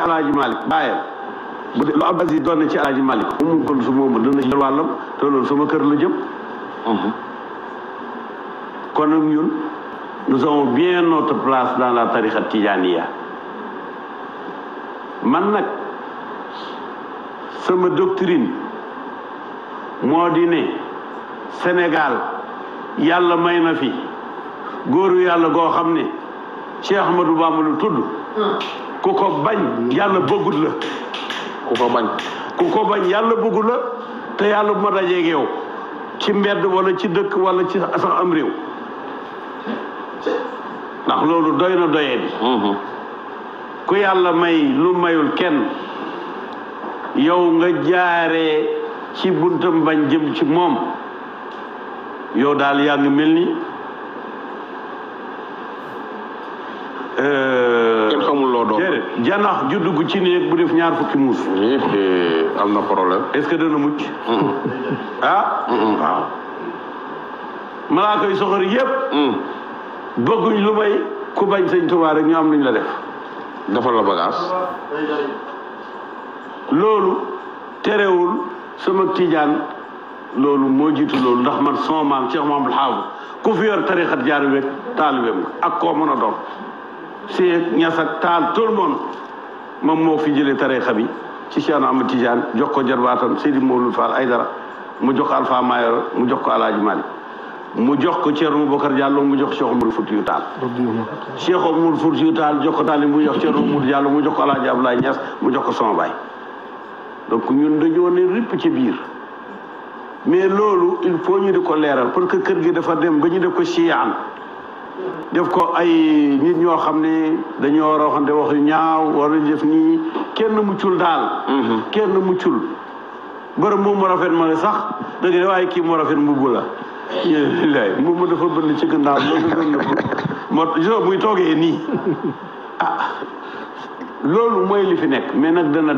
Alaaji Malick bàyyam bu dee lu Abdou Aziz doon na ci Alaaji Malick mu kon su moomu dana ci wàllam te loolu sama kër la jëm kon nag ñun nous avons bien notre place dans la tariqa tijaniya man nag sama doctrine moo di ne Sénégal yàlla may na fi góoru yàlla goo xam ne Cheikh Ahmadou Bamba lu tudd ku ko bañ yàlla bëggut la ku ko bañ yàlla bëggut la te yàlla bu ma dajeeg yow ci mbedd wala ci dëkk wala ci sax am réew ndax loolu doy na doyee bi ku yàlla may lu mayul kenn yow nga jaaree ci buntam bañ jëm ci moom yow daal yaa ngi mel ni kenn xamul loo doon janax ju dugg ci néeg bu def ñaar fukki muus am na problème est-ce que dana mucc waaw malaaka yu soxor yëpp bëgguñ lu may ku bañ sëñ Tuubaa rek ñu am luñ la def defal la bagage loolu terewul sama tijaan loolu moo jiitu loolu ndax man sama maam Cheikh Mamadou Xaabu ku fi yor tarixat jaar wek taalibeem ak koo mën a doon Seex Ñas ak Taal tout le monde moom moo fi jëlee tarixa bi ci Cheikh Ahmad Tijaan jox ko jarbaatam Seydi Mawlud Fall Aydara mu jox ko Alpha Mayoro mu jox ko Alaaji Malik mu jox ko Thierno Boubacar Diallo mu jox Cheikh Oumar Foutiyou Tall Cheikh Oumar Foutiyou Tall jox ko Tall mu jox Thierno Oumar Diallo mu jox ko Alaaji Abdoulaye Niass mu jox ko sama baay donc ñun dañoo ne ripp ci biir mais loolu il faut ñu di ko leeral parce que kër gi dafa dem ba ñu def ko chiyaan def ko ay nit ñoo xam ne dañoo war a waxante wax yu ñaaw war a def nii kenn muccul daal kenn muccul bërëb moom mu rafet ma ne sax da nga ne waaye kii mu rafet mbubb la lay moom dafa bënn ci gannaaw loolu gën na ko moo muy toogee nii loolu mooy li fi nekk mais nag dana